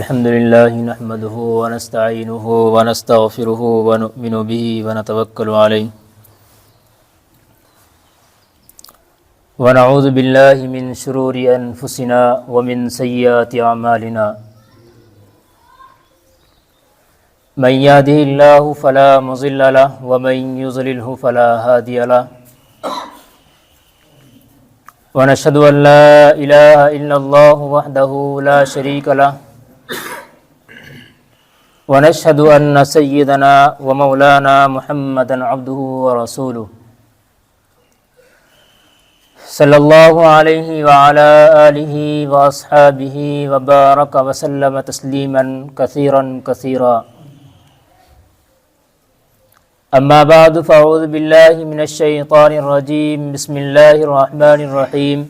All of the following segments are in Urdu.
الحمد لله نحمده ونستعينه ونستغفره ونؤمن به ونتوكل عليه ونعوذ بالله من شرور أنفسنا ومن سيئات أعمالنا من يهده الله فلا مضل له ومن يضلله فلا هادي له ونشهد أن لا إله إلا الله وحده لا شريك له ونشهد أن سيدنا ومولانا محمدا عبده ورسوله صلى الله عليه وعلى آله وأصحابه وبارك وسلم تسليما كثيرا كثيرا أما بعد فأعوذ بالله من الشيطان الرجيم بسم الله الرحمن الرحيم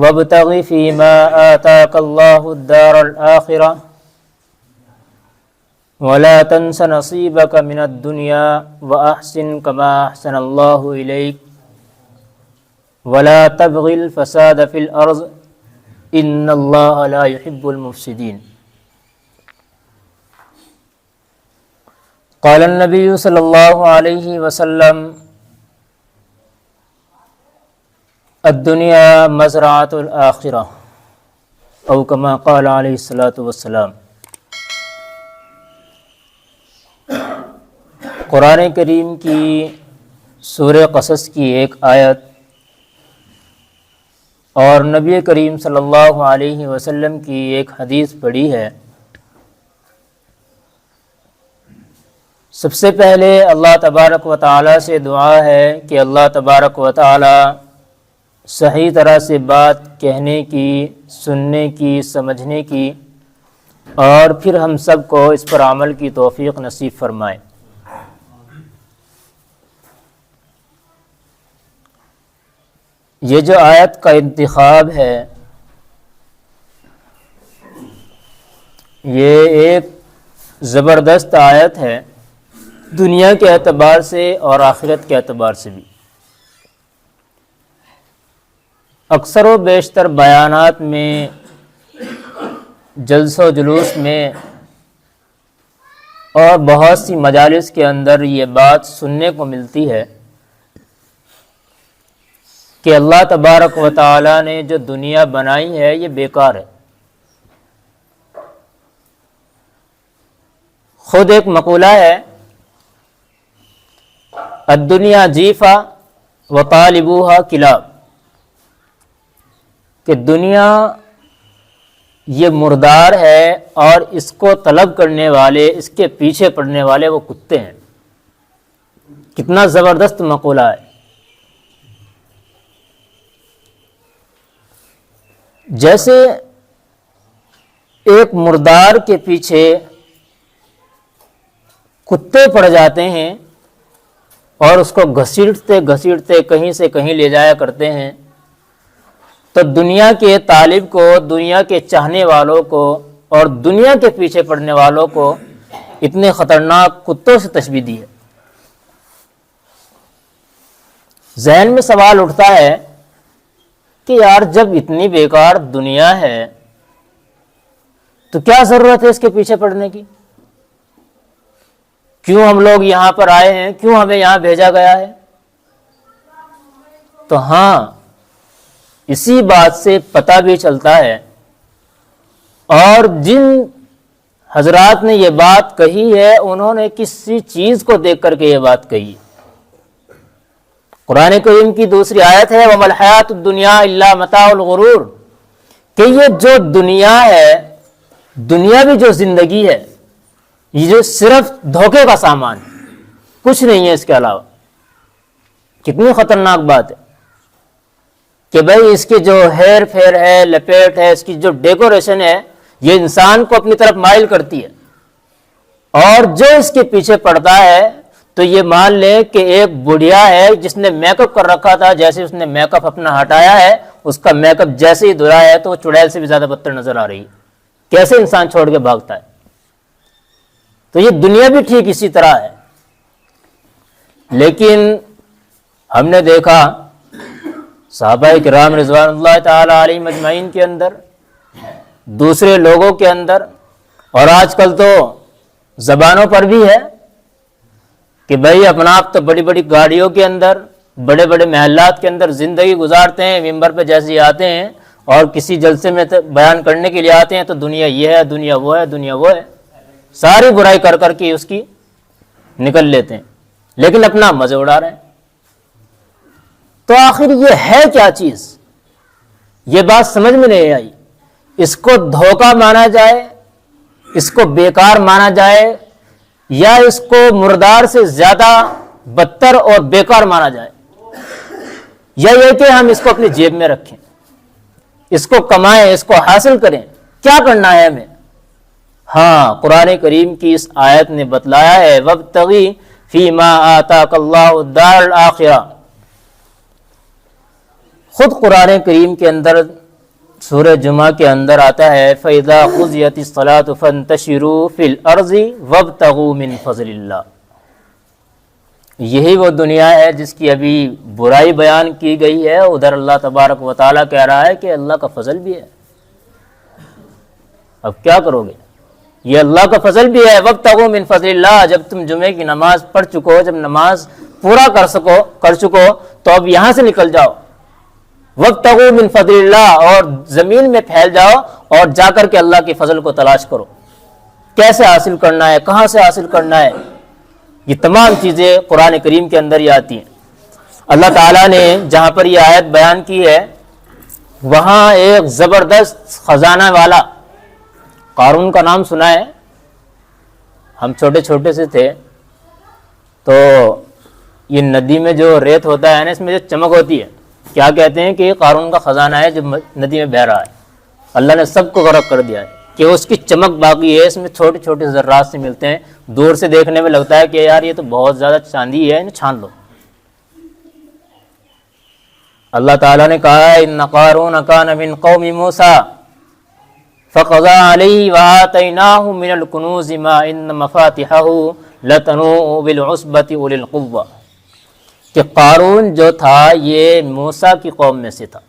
وابتغ فيما آتاك الله الدار الآخرة ولا تنس نصيبك من الدنيا وأحسن كما أحسن الله إليك ولا تبغ الفساد في الأرض إن الله لا يحب المفسدين. قال النبي صلى الله عليه وسلم الدنیا مزرعۃ الآخرہ او کما قال علیہ الصلاۃ والسلام. قرآن کریم کی سورہ قصص کی ایک آیت اور نبی کریم صلی اللہ علیہ وسلم کی ایک حدیث پڑھی ہے. سب سے پہلے اللہ تبارک و تعالی سے دعا ہے کہ اللہ تبارک و تعالی صحیح طرح سے بات کہنے کی، سننے کی، سمجھنے کی اور پھر ہم سب کو اس پر عمل کی توفیق نصیب فرمائے. یہ جو آیت کا انتخاب ہے یہ ایک زبردست آیت ہے دنیا کے اعتبار سے اور آخرت کے اعتبار سے بھی. اکثر و بیشتر بیانات میں، جلسہ و جلوس میں اور بہت سی مجالس کے اندر یہ بات سننے کو ملتی ہے کہ اللہ تبارک و تعالی نے جو دنیا بنائی ہے یہ بیکار ہے. خود ایک مقولہ ہے الدنیا جیفا و طالبوہا کلاب، کہ دنیا یہ مردار ہے اور اس کو طلب کرنے والے، اس کے پیچھے پڑنے والے وہ کتے ہیں. کتنا زبردست مقولہ ہے. جیسے ایک مردار کے پیچھے کتے پڑ جاتے ہیں اور اس کو گھسیٹتے گھسیٹتے کہیں سے کہیں لے جایا کرتے ہیں، تو دنیا کے طالب کو، دنیا کے چاہنے والوں کو اور دنیا کے پیچھے پڑنے والوں کو اتنے خطرناک کتوں سے تشبیہ دی ہے. ذہن میں سوال اٹھتا ہے کہ یار جب اتنی بیکار دنیا ہے تو کیا ضرورت ہے اس کے پیچھے پڑنے کی؟ کیوں ہم لوگ یہاں پر آئے ہیں؟ کیوں ہمیں یہاں بھیجا گیا ہے؟ تو ہاں، اسی بات سے پتہ بھی چلتا ہے، اور جن حضرات نے یہ بات کہی ہے انہوں نے کسی چیز کو دیکھ کر کے یہ بات کہی. قرآن کریم کی دوسری آیت ہے وَمَا الْحَيَاةُ الدُّنْيَا إِلَّا مَتَاعُ الْغُرُورِ، کہ یہ جو دنیا ہے، دنیاوی جو زندگی ہے، یہ جو صرف دھوکے کا سامان ہے، کچھ نہیں ہے اس کے علاوہ. کتنی خطرناک بات ہے کہ بھئی اس کی جو ہیر پھیر ہے، لپیٹ ہے، اس کی جو ڈیکوریشن ہے، یہ انسان کو اپنی طرف مائل کرتی ہے، اور جو اس کے پیچھے پڑتا ہے تو یہ مان لے کہ ایک بڑھیا ہے جس نے میک اپ کر رکھا تھا، جیسے اس نے میک اپ اپنا ہٹایا ہے، اس کا میک اپ جیسے ہی دھلا ہے تو وہ چڑیل سے بھی زیادہ بدتر نظر آ رہی ہے. کیسے انسان چھوڑ کے بھاگتا ہے. تو یہ دنیا بھی ٹھیک اسی طرح ہے. لیکن ہم نے دیکھا صحابہ کرام رضوان اللہ تعالی علیہم اجمعین کے اندر، دوسرے لوگوں کے اندر، اور آج کل تو زبانوں پر بھی ہے کہ بھائی اپنا آپ تو بڑی بڑی گاڑیوں کے اندر، بڑے بڑے محلات کے اندر زندگی گزارتے ہیں، ممبر پہ جیسے ہی آتے ہیں اور کسی جلسے میں بیان کرنے کے لیے آتے ہیں تو دنیا یہ ہے، دنیا وہ ہے، دنیا وہ ہے، ساری برائی کر کر کے اس کی نکل لیتے ہیں، لیکن اپنا مزے اڑا رہے ہیں۔ تو آخر یہ ہے کیا چیز؟ یہ بات سمجھ میں نہیں آئی۔ اس کو دھوکہ مانا جائے، اس کو بیکار مانا جائے، یا اس کو مردار سے زیادہ بدتر اور بیکار مانا جائے، یا یہ کہ ہم اس کو اپنی جیب میں رکھیں، اس کو کمائیں، اس کو حاصل کریں، کیا کرنا ہے ہمیں؟ ہاں، قرآن کریم کی اس آیت نے بتلایا ہے وَابْتَغِ فِي مَا آتَاكَ اللَّهُ الدَّارَ الْآخِرَةَ۔ خود قرآن کریم کے اندر سورہ جمعہ کے اندر آتا ہے فَإِذَا قُضِيَتِ الصَّلَاةُ فَانتَشِرُوا فِي الْأَرْضِ وَابْتَغُوا مِنْ فَضْلِ اللَّهِ۔ یہی وہ دنیا ہے جس کی ابھی برائی بیان کی گئی ہے، ادھر اللہ تبارک و تعالیٰ کہہ رہا ہے کہ اللہ کا فضل بھی ہے۔ اب کیا کرو گے؟ یہ اللہ کا فضل بھی ہے، وَابْتَغُوا مِنْ فَضْلِ اللَّهِ۔ جب تم جمعے کی نماز پڑھ چکو، جب نماز پورا کر چکو تو اب یہاں سے نکل جاؤ، وَابْتَغُوا مِنْ فَضْلِ اللَّهِ، اور زمین میں پھیل جاؤ اور جا کر کے اللہ کے فضل کو تلاش کرو، کیسے حاصل کرنا ہے، کہاں سے حاصل کرنا ہے۔ یہ تمام چیزیں قرآن کریم کے اندر ہی آتی ہیں۔ اللہ تعالیٰ نے جہاں پر یہ آیت بیان کی ہے وہاں ایک زبردست خزانہ والا قارون کا نام سنا ہے؟ ہم چھوٹے چھوٹے سے تھے تو یہ ندی میں جو ریت ہوتا ہے نا، اس میں جو چمک ہوتی ہے، کیا کہتے ہیں کہ یہ قارون کا خزانہ ہے جو ندی میں بہہ رہا ہے، اللہ نے سب کو غرق کر دیا ہے کہ اس کی چمک باقی ہے، اس میں چھوٹے چھوٹے ذرات سے ملتے ہیں، دور سے دیکھنے میں لگتا ہے کہ یار یہ تو بہت زیادہ چاندی ہے، انہیں چھان لو۔ اللہ تعالیٰ نے کہا ہے ان قارون کان من قوم موسیٰ فقضى علیہ وآتیناہ من الکنوز ما ان مفاتحہ لتنوء بالعصبۃ اولي القوہ، کہ قارون جو تھا یہ موسیٰ کی قوم میں سے تھا،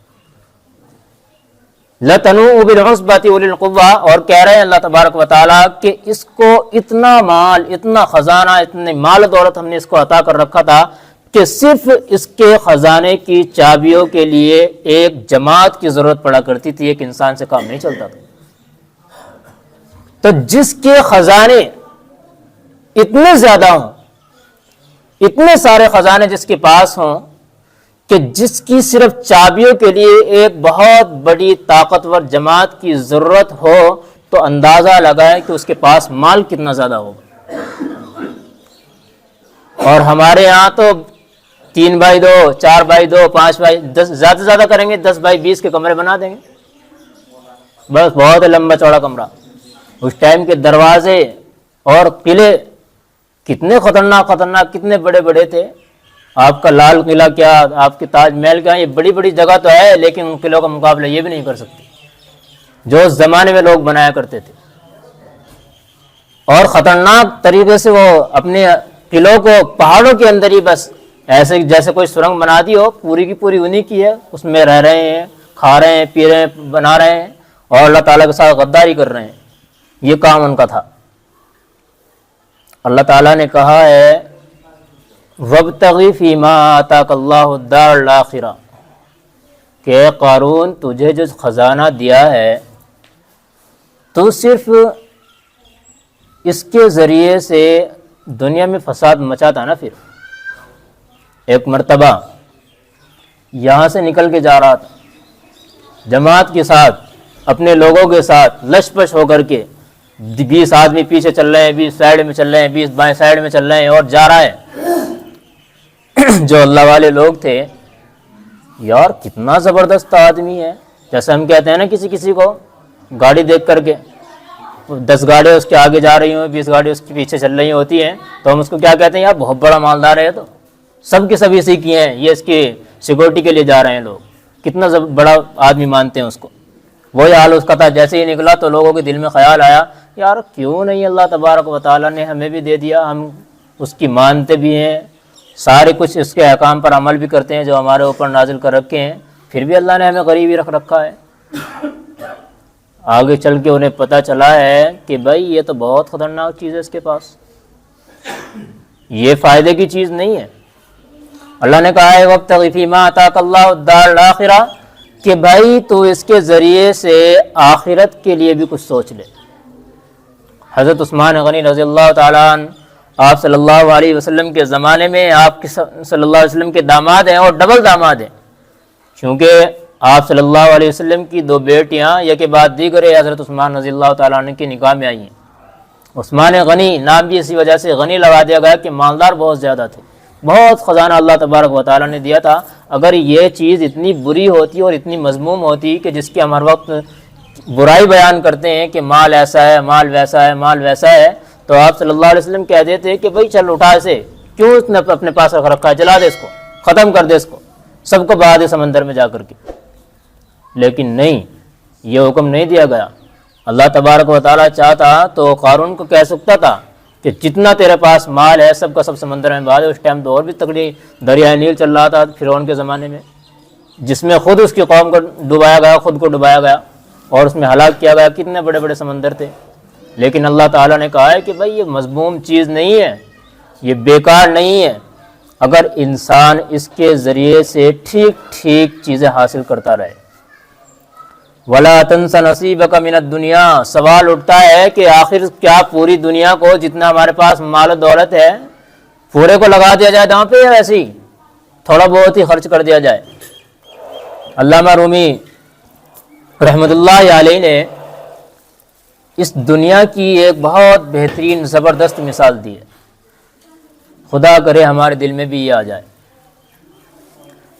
لَتَنُوءُ بِالْعُصْبَةِ أُولِي الْقُوَّةِ، اور کہہ رہے ہیں اللہ تبارک و تعالیٰ کہ اس کو اتنا مال، اتنا خزانہ، اتنے مال و دولت ہم نے اس کو عطا کر رکھا تھا کہ صرف اس کے خزانے کی چابیوں کے لیے ایک جماعت کی ضرورت پڑا کرتی تھی، ایک انسان سے کام نہیں چلتا تھا۔ تو جس کے خزانے اتنے زیادہ ہوں، اتنے سارے خزانے جس کے پاس ہوں کہ جس کی صرف چابیوں کے لیے ایک بہت بڑی طاقتور جماعت کی ضرورت ہو، تو اندازہ لگائیں کہ اس کے پاس مال کتنا زیادہ ہوگا۔ اور ہمارے ہاں تو 3x2، 4x2، 5x10، زیادہ سے زیادہ کریں گے 10x20 کے کمرے بنا دیں گے، بس بہت لمبا چوڑا کمرہ۔ اس ٹائم کے دروازے اور قلعے کتنے خطرناک کتنے بڑے بڑے تھے۔ آپ کا لال قلعہ کیا، آپ کے تاج محل کیا، یہ بڑی بڑی جگہ تو ہے لیکن ان قلعوں کا مقابلہ یہ بھی نہیں کر سکتے جو اس زمانے میں لوگ بنایا کرتے تھے۔ اور خطرناک طریقے سے وہ اپنے قلعوں کو پہاڑوں کے اندر ہی بس ایسے جیسے کوئی سرنگ بنا دی ہو، پوری کی پوری انہی کی ہے، اس میں رہ رہے ہیں، کھا رہے ہیں، پی رہے ہیں، بنا رہے ہیں، اور اللہ تعالیٰ کے ساتھ غداری کر رہے ہیں۔ یہ کام ان کا تھا۔ اللہ تعالیٰ نے کہا ہے وَابْتَغِ فِي مَا آتَاكَ اللَّهُ الدَّارَ الْآخِرَةَ، کہ قارون تجھے جو خزانہ دیا ہے تو صرف اس کے ذریعے سے دنیا میں فساد مچاتا نا۔ پھر ایک مرتبہ یہاں سے نکل کے جا رہا تھا جماعت کے ساتھ، اپنے لوگوں کے ساتھ لش پش ہو کر کے، 20 آدمی پیچھے چل رہے ہیں، 20 سائڈ میں چل رہے ہیں، 20 بائیں سائڈ میں چل رہے ہیں، اور جا رہا ہے۔ جو اللہ والے لوگ تھے، یار کتنا زبردست آدمی ہے، جیسے ہم کہتے ہیں نا کسی کو گاڑی دیکھ کر کے 10 گاڑیاں اس کے آگے جا رہی ہوں، 20 گاڑیاں اس کے پیچھے چل رہی ہوتی ہیں، تو ہم اس کو کیا کہتے ہیں؟ یار بہت بڑا مالدار ہے، تو سب کے سب اسی کی ہیں، یہ اس کی سیکورٹی کے لیے جا رہے ہیں لوگ، کتنا بڑا آدمی مانتے ہیں اس کو۔ وہی حال اس کا تھا، جیسے ہی نکلا تو لوگوں کے دل میں خیال آیا یار کیوں نہیں اللہ تبارک و تعالیٰ نے ہمیں بھی دے دیا، ہم اس کی مانتے بھی ہیں، سارے کچھ اس کے احکام پر عمل بھی کرتے ہیں جو ہمارے اوپر نازل کر رکھے ہیں، پھر بھی اللہ نے ہمیں غریبی رکھ رکھا ہے۔ آگے چل کے انہیں پتہ چلا ہے کہ بھائی یہ تو بہت خطرناک چیز ہے، اس کے پاس یہ فائدے کی چیز نہیں ہے۔ اللہ نے کہا ہے وَابْتَغِ فِيمَا آتَاكَ اللَّهُ الدَّارَ الْآخِرَةَ کہ بھائی تو اس کے ذریعے سے آخرت کے لیے بھی کچھ سوچ لے۔ حضرت عثمان غنی رضی اللہ تعالیٰ عنہ آپ صلی اللہ علیہ وسلم کے زمانے میں آپ کے صلی اللہ علیہ وسلم کے داماد ہیں اور ڈبل داماد ہیں، کیونکہ آپ صلی اللہ علیہ وسلم کی 2 بیٹیاں یک بعد دیگر حضرت عثمان رضی اللہ تعالیٰ عنہ کے نکاح میں آئی ہیں۔ عثمان غنی نام بھی اسی وجہ سے غنی لگا دیا گیا کہ مالدار بہت زیادہ تھے، بہت خزانہ اللہ تبارک و تعالیٰ نے دیا تھا۔ اگر یہ چیز اتنی بری ہوتی اور اتنی مذموم ہوتی کہ جس کی ہم ہر وقت برائی بیان کرتے ہیں کہ مال ایسا ہے، مال ویسا ہے، مال ویسا ہے، تو آپ صلی اللہ علیہ وسلم کہہ دیتے کہ بھائی چل اٹھا اسے، کیوں اس نے اپنے پاس رکھ رکھا ہے، جلا دے اس کو، ختم کر دے اس کو، سب کو بہا دے سمندر میں جا کر کے۔ لیکن نہیں، یہ حکم نہیں دیا گیا۔ اللہ تبارک و تعالیٰ چاہتا تو قارون کو کہہ سکتا تھا کہ جتنا تیرے پاس مال ہے سب کا سب سمندر میں بہا دے۔ اس ٹائم تو اور بھی تکڑی دریائے نیل چل رہا تھا فرعون کے زمانے میں، جس میں خود اس کی قوم کو ڈبایا گیا، خود کو ڈبایا گیا اور اس میں ہلاک کیا گیا۔ کتنے بڑے بڑے سمندر تھے، لیکن اللہ تعالیٰ نے کہا ہے کہ بھائی یہ مذموم چیز نہیں ہے، یہ بیکار نہیں ہے، اگر انسان اس کے ذریعے سے ٹھیک ٹھیک چیزیں حاصل کرتا رہے۔ وَلَا تَنْسَ نَصِيبَكَ مِنَ الدُّنْيَا سوال اٹھتا ہے کہ آخر کیا پوری دنیا کو جتنا ہمارے پاس مال و دولت ہے پورے کو لگا دیا جائے داؤں پہ، یا ایسے ہی تھوڑا بہت ہی خرچ کر دیا جائے؟ علامہ رومی رحمۃ اللہ علیہ نے اس دنیا کی ایک بہت بہترین زبردست مثال دی ہے، خدا کرے ہمارے دل میں بھی یہ آ جائے۔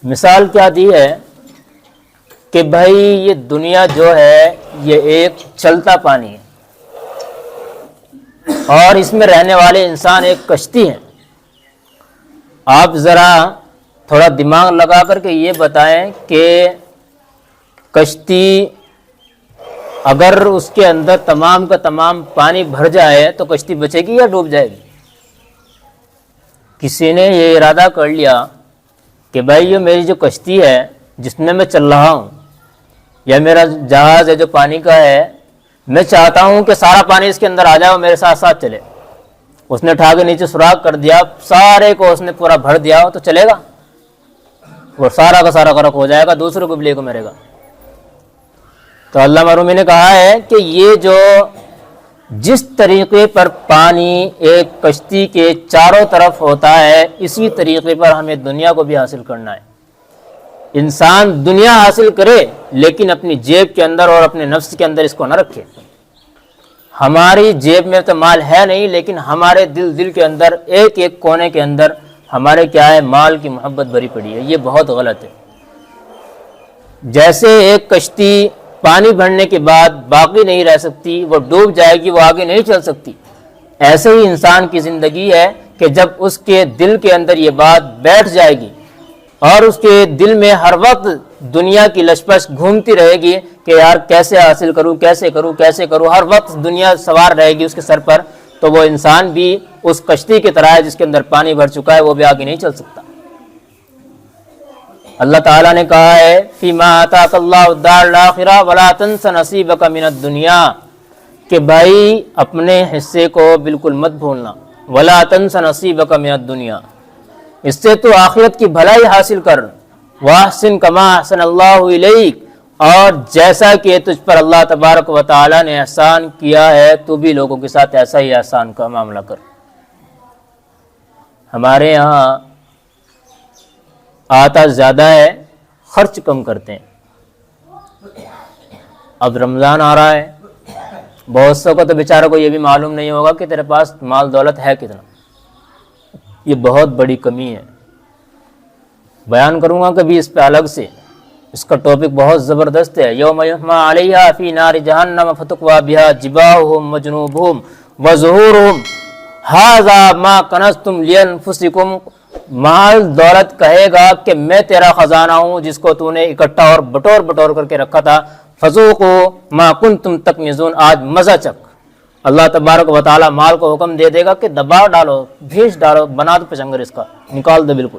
مثال کیا دی ہے کہ بھائی یہ دنیا جو ہے یہ ایک چلتا پانی ہے اور اس میں رہنے والے انسان ایک کشتی ہیں۔ آپ ذرا تھوڑا دماغ لگا کر کے یہ بتائیں کہ کشتی اگر اس کے اندر تمام کا تمام پانی بھر جائے تو کشتی بچے گی یا ڈوب جائے گی؟ کسی نے یہ ارادہ کر لیا کہ بھائی یہ میری جو کشتی ہے جس میں میں چل رہا ہوں، یا میرا جہاز ہے جو پانی کا ہے، میں چاہتا ہوں کہ سارا پانی اس کے اندر آ جائے اور میرے ساتھ ساتھ چلے۔ اس نے اٹھا کے نیچے سوراخ کر دیا، سارے کو اس نے پورا بھر دیا، تو چلے گا؟ وہ سارا کا سارا غرق ہو جائے گا، دوسروں کو بھی لے کے مرے گا۔ تو علامہ رومی نے کہا ہے کہ یہ جو جس طریقے پر پانی ایک کشتی کے چاروں طرف ہوتا ہے، اسی طریقے پر ہمیں دنیا کو بھی حاصل کرنا ہے۔ انسان دنیا حاصل کرے لیکن اپنی جیب کے اندر اور اپنے نفس کے اندر اس کو نہ رکھے۔ ہماری جیب میں تو مال ہے نہیں، لیکن ہمارے دل کے اندر ایک ایک کونے کے اندر ہمارے کیا ہے، مال کی محبت بھری پڑی ہے۔ یہ بہت غلط ہے۔ جیسے ایک کشتی پانی بھرنے کے بعد باقی نہیں رہ سکتی، وہ ڈوب جائے گی، وہ آگے نہیں چل سکتی، ایسے ہی انسان کی زندگی ہے کہ جب اس کے دل کے اندر یہ بات بیٹھ جائے گی اور اس کے دل میں ہر وقت دنیا کی لشپش گھومتی رہے گی کہ یار کیسے حاصل کروں، کیسے کروں، کیسے کروں، ہر وقت دنیا سوار رہے گی اس کے سر پر، تو وہ انسان بھی اس کشتی کی طرح ہے جس کے اندر پانی بھر چکا ہے، وہ بھی آگے نہیں چل سکتا۔ اللہ تعالیٰ نے کہا ہے فیما آتاک اللہ الدار الاخرہ ولا تنس نصیبک من الدنیا کہ بھائی اپنے حصے کو بالکل مت بھولنا، ولا تنس نصیبک من الدنیا، اس سے تو آخرت کی بھلائی حاصل کر، واحسن کما احسن اللہ الیک، اور جیسا کہ تجھ پر اللہ تبارک و تعالیٰ نے احسان کیا ہے تو بھی لوگوں کے ساتھ ایسا ہی احسان کا معاملہ کر۔ ہمارے یہاں آتا زیادہ ہے، خرچ کم کرتے ہیں۔ اب رمضان آ رہا ہے، بہت سو کو تو بیچاروں کو یہ بھی معلوم نہیں ہوگا کہ تیرے پاس مال دولت ہے کتنا۔ یہ بہت بڑی کمی ہے۔ بیان کروں گا کبھی اس پہ الگ سے، اس کا ٹاپک بہت زبردست ہے۔ یوم یحمى علیہا فی نار جہنم فتقوی بہا جباہہم وجنوبہم وظہورہم ھذا ما کنزتم لانفسکم، مال دولت کہے گا کہ میں تیرا خزانہ ہوں جس کو تو نے اکٹھا اور بٹور کر کے رکھا تھا، فذوقوا ما کنتم تکنزون، آج مزہ چک۔ اللہ تبارک و تعالیٰ مال کو حکم دے دے گا کہ دبا ڈالو، بھیج ڈالو، بنا دو پچنگر، اس کا نکال دو بالکل۔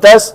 10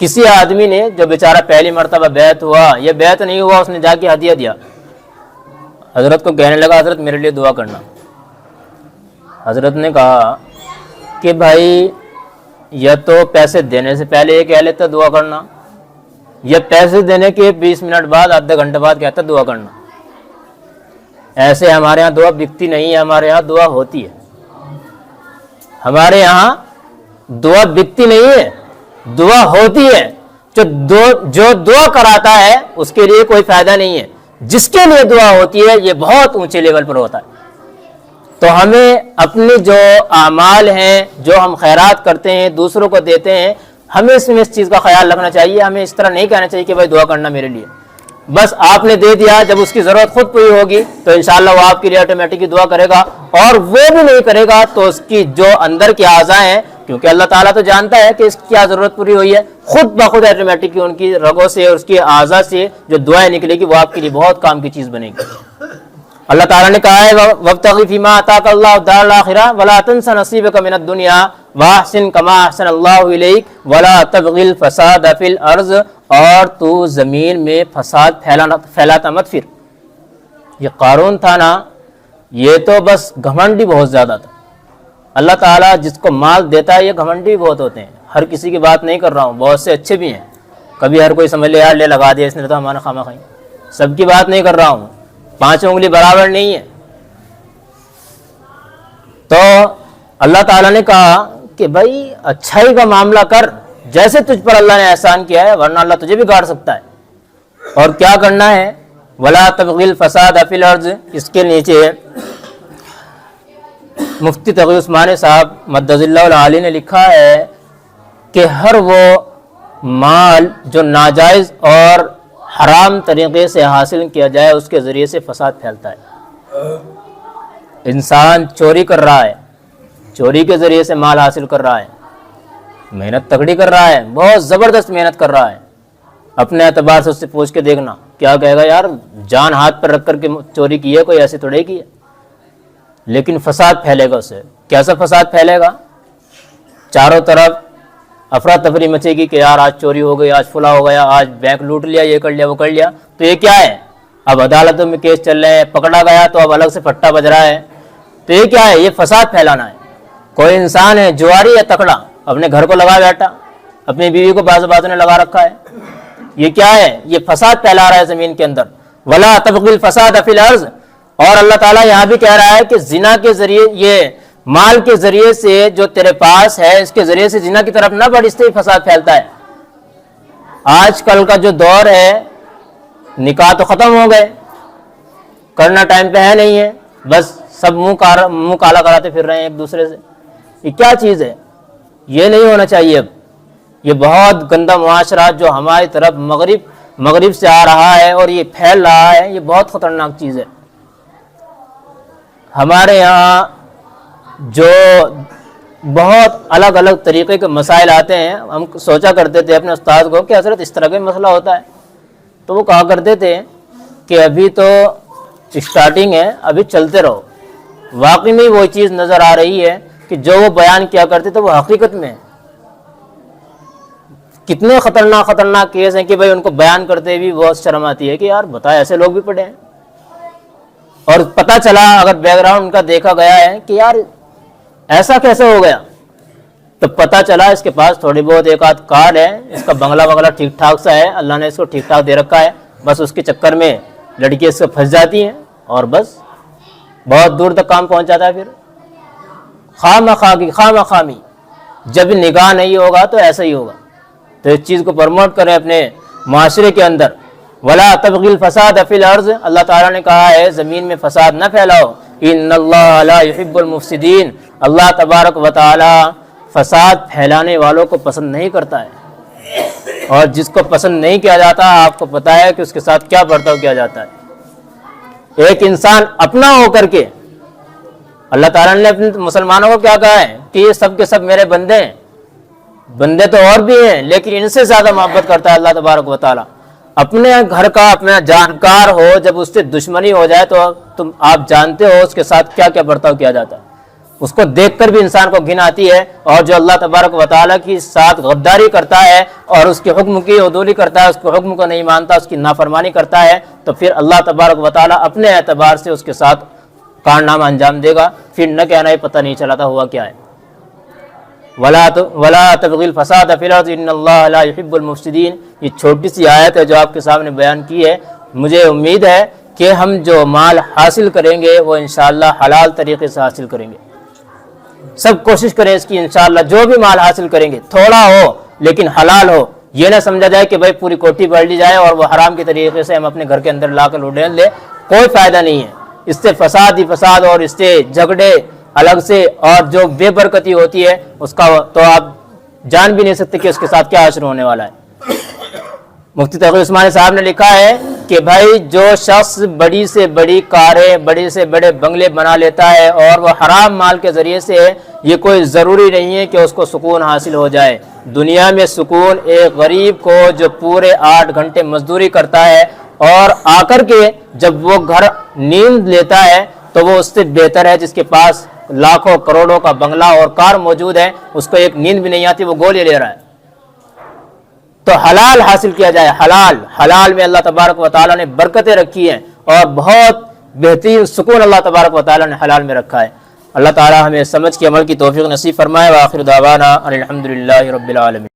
کسی آدمی نے جو بیچارہ پہلی مرتبہ بیعت ہوا یا بیعت نہیں ہوا، اس نے جا کے ہدیہ دیا، حضرت کو کہنے لگا حضرت میرے لیے دعا کرنا۔ حضرت نے کہا کہ بھائی یا تو پیسے دینے سے پہلے یہ کہہ لیتا دعا کرنا، یا پیسے دینے کے 20 منٹ بعد آدھا گھنٹے بعد کہتا دعا کرنا۔ ایسے ہمارے ہاں دعا بکتی نہیں ہے، ہمارے ہاں دعا ہوتی ہے۔ ہمارے یہاں دعا بکتی نہیں ہے، دعا ہوتی ہے۔ جو دعا کراتا ہے اس کے لیے کوئی فائدہ نہیں ہے، جس کے لیے دعا ہوتی ہے یہ بہت اونچے لیول پر ہوتا ہے۔ تو ہمیں اپنے جو اعمال ہیں، جو ہم خیرات کرتے ہیں، دوسروں کو دیتے ہیں، ہمیں اس میں اس چیز کا خیال رکھنا چاہیے۔ ہمیں اس طرح نہیں کہنا چاہیے کہ بھائی دعا کرنا میرے لیے، بس آپ نے دے دیا، جب اس کی ضرورت خود پوری ہوگی تو انشاءاللہ وہ آپ کے لیے آٹومیٹکلی دعا کرے گا، اور وہ بھی نہیں کرے گا تو اس کی جو اندر کے اعضاء ہیں، کیونکہ اللہ تعالیٰ تو جانتا ہے کہ اس کی کیا ضرورت پوری ہوئی ہے، خود بخود آٹومیٹکلی ان کی رگوں سے اور اس کی اعضاء سے جو دعائیں نکلے گی وہ آپ کے لیے بہت کام کی چیز بنے گی۔ اللہ تعالیٰ نے کہا ہے وَابْتَغِ فِيمَا آتَاكَ اللَّهُ الدَّارَ الْآخِرَةَ وَلَا تَنْسَ نَصِيبَكَ مِنَ الدُّنْيَا وَأَحْسِنْ كَمَا أَحْسَنَ اللَّهُ إِلَيْكَ وَلَا تَبْغِ الْفَسَادَ فِي الْأَرْضِ، اور تو زمین میں فساد پھیلاتا مت پھر۔ یہ قارون تھا نا، یہ تو بس گھمنڈی بہت زیادہ تھا۔ اللہ تعالیٰ جس کو مال دیتا ہے یہ گھمنڈی بھی بہت ہوتے ہیں۔ ہر کسی کی بات نہیں کر رہا ہوں، بہت سے اچھے بھی ہیں، کبھی ہر کوئی سمجھ لے یار لے لگا دیا اس نے تو ہمارا خامہ خواہ، سب کی بات نہیں کر رہا ہوں، 5 انگلی برابر نہیں ہے۔ تو اللہ تعالیٰ نے کہا کہ بھائی اچھائی کا معاملہ کر، جیسے تجھ پر اللہ نے احسان کیا ہے، ورنہ اللہ تجھے بھی گاڑ سکتا ہے۔ اور کیا کرنا ہے؟ وَلَا تَبْغِ الْفَسَادَ فِي الْأَرْضِ۔ اس کے نیچے مفتی تقی عثمانی صاحب مدظ اللہ العالی نے لکھا ہے کہ ہر وہ مال جو ناجائز اور حرام طریقے سے حاصل کیا جائے اس کے ذریعے سے فساد پھیلتا ہے۔ انسان چوری کر رہا ہے، چوری کے ذریعے سے مال حاصل کر رہا ہے، محنت تگڑی کر رہا ہے، بہت زبردست محنت کر رہا ہے، اپنے اعتبار سے اس سے پوچھ کے دیکھنا کیا کہے گا، یار جان ہاتھ پر رکھ کر کے چوری کی ہے، کوئی ایسی تھوڑے کی ہے، لیکن فساد پھیلے گا اس سے۔ کیسا فساد پھیلے گا؟ چاروں طرف افراتفری مچے گی کہ یار آج چوری ہو گئی، آج فلاں ہو گیا، آج بینک لوٹ لیا، یہ کر لیا وہ کر لیا۔ تو یہ کیا ہے؟ اب عدالتوں میں کیس چل رہے ہیں، پکڑا گیا تو اب الگ سے پھٹا بج رہا ہے۔ تو یہ کیا ہے؟ یہ فساد پھیلانا ہے۔ کوئی انسان ہے جواری یا تکڑا، اپنے گھر کو لگا بیٹھا، اپنی بیوی کو بازو نے لگا رکھا ہے، یہ کیا ہے؟ یہ فساد پھیلا رہا ہے زمین کے اندر۔ وَلَا تَبْغِ الْفَسَادَ فِي الْأَرْضِ۔ اور اللہ تعالیٰ یہاں بھی کہہ رہا ہے کہ زنا کے ذریعے، یہ مال کے ذریعے سے جو تیرے پاس ہے اس کے ذریعے سے زنا کی طرف نہ بڑھ، اس سے ہی فساد پھیلتا ہے۔ آج کل کا جو دور ہے، نکاح تو ختم ہو گئے، کرنا ٹائم پہ ہے نہیں ہے، بس سب منہ کالا کراتے پھر رہے ہیں ایک دوسرے سے۔ یہ کیا چیز ہے؟ یہ نہیں ہونا چاہیے۔ اب یہ بہت گندا معاشرہ جو ہماری طرف مغرب سے آ رہا ہے اور یہ پھیل رہا ہے، یہ بہت خطرناک چیز ہے۔ ہمارے یہاں جو بہت الگ الگ طریقے کے مسائل آتے ہیں، ہم سوچا کرتے تھے اپنے استاد کو کہ حضرت اس طرح کا مسئلہ ہوتا ہے، تو وہ کہا کرتے تھے کہ ابھی تو اسٹارٹنگ ہے، ابھی چلتے رہو۔ واقعی میں وہ چیز نظر آ رہی ہے کہ جو وہ بیان کیا کرتے تھے وہ حقیقت میں کتنے خطرناک کیس ہیں کہ بھائی ان کو بیان کرتے بھی بہت شرم آتی ہے کہ یار بتا ایسے لوگ بھی پڑے ہیں۔ اور پتہ چلا اگر بیک گراؤنڈ ان کا دیکھا گیا ہے کہ یار ایسا کیسے ہو گیا، تو پتہ چلا اس کے پاس تھوڑی بہت ایک آدھ کار ہے، اس کا بنگلہ ٹھیک ٹھاک سا ہے، اللہ نے اس کو ٹھیک ٹھاک دے رکھا ہے، بس اس کے چکر میں لڑکی اس سے پھنس جاتی ہیں اور بس بہت دور تک کام پہنچ جاتا ہے۔ پھر خوامی جب نگاہ نہیں ہوگا تو ایسا ہی ہوگا۔ تو اس چیز کو پروموٹ کریں اپنے معاشرے کے اندر۔ وَلَا تَبْغِ الْفَسَادَ فِي الْأَرْضِ۔ اللہ تعالیٰ نے کہا ہے زمین میں فساد نہ پھیلاؤ۔ إِنَّ اللَّهَ لَا يُحِبُّ الْمُفْسِدِينَ۔ اللہ تبارک و تعالی فساد پھیلانے والوں کو پسند نہیں کرتا ہے، اور جس کو پسند نہیں کیا جاتا آپ کو پتہ ہے کہ اس کے ساتھ کیا برتاؤ کیا جاتا ہے۔ ایک انسان اپنا ہو کر کے، اللہ تعالیٰ نے اپنے مسلمانوں کو کیا کہا ہے کہ یہ سب کے سب میرے بندے ہیں، بندے تو اور بھی ہیں لیکن ان سے زیادہ محبت کرتا ہے اللہ تبارک و تعالیٰ۔ اپنے گھر کا اپنا جانکار ہو، جب اس سے دشمنی ہو جائے تو آپ جانتے ہو اس کے ساتھ کیا کیا برتاؤ کیا جاتا ہے۔ اس کو دیکھ کر بھی انسان کو گھن آتی ہے، اور جو اللہ تبارک و تعالیٰ کی ساتھ غداری کرتا ہے اور اس کے حکم کی عدولی کرتا ہے، اس کے حکم کو نہیں مانتا، اس کی نافرمانی کرتا ہے، تو پھر اللہ تبارک و تعالیٰ اپنے اعتبار سے اس کے ساتھ کارنامہ انجام دے گا، پھر نہ کہنا ہے پتہ نہیں چلا تھا ہوا کیا ہے۔ وَلَا تَبْغِ الْفَسَادَ فِي الْأَرْضِ إِنَّ اللَّهَ لَا يُحِبُّ الْمُفْسِدِينَ۔ یہ چھوٹی سی آیت ہے جو آپ کے سامنے بیان کی ہے۔ مجھے امید ہے کہ ہم جو مال حاصل کریں گے وہ انشاءاللہ حلال طریقے سے حاصل کریں گے، سب کوشش کریں اس کی انشاءاللہ، جو بھی مال حاصل کریں گے تھوڑا ہو لیکن حلال ہو، یہ نہ سمجھا جائے کہ بھائی پوری کوٹھی بڑھ لی جائے اور وہ حرام کے طریقے سے ہم اپنے گھر کے اندر لا کر اڈین لے، کوئی فائدہ نہیں ہے، اس سے فساد ہی فساد اور اس سے جھگڑے الگ سے، اور جو بے برکتی ہوتی ہے اس کا تو آپ جان بھی نہیں سکتے کہ اس کے ساتھ کیا حشر ہونے والا ہے۔ مفتی تقی عثمانی صاحب نے لکھا ہے کہ بھائی جو شخص بڑی سے بڑی کاریں، بڑے سے بڑے بنگلے بنا لیتا ہے اور وہ حرام مال کے ذریعے سے، یہ کوئی ضروری نہیں ہے کہ اس کو سکون حاصل ہو جائے۔ دنیا میں سکون ایک غریب کو جو پورے 8 گھنٹے مزدوری کرتا ہے اور آ کر کے جب وہ گھر نیند لیتا ہے تو وہ اس سے بہتر ہے جس کے پاس لاکھوں کروڑوں کا بنگلہ اور کار موجود ہے، اس کو ایک نیند بھی نہیں آتی، وہ گولی لے رہا ہے۔ تو حلال حاصل کیا جائے، حلال میں اللہ تبارک و تعالیٰ نے برکتیں رکھی ہیں اور بہت بہترین سکون اللہ تبارک و تعالیٰ نے حلال میں رکھا ہے۔ اللہ تعالیٰ ہمیں سمجھ کے عمل کی توفیق نصیب فرمائے۔ وآخر دعوانا ان الحمدللہ رب العالمین۔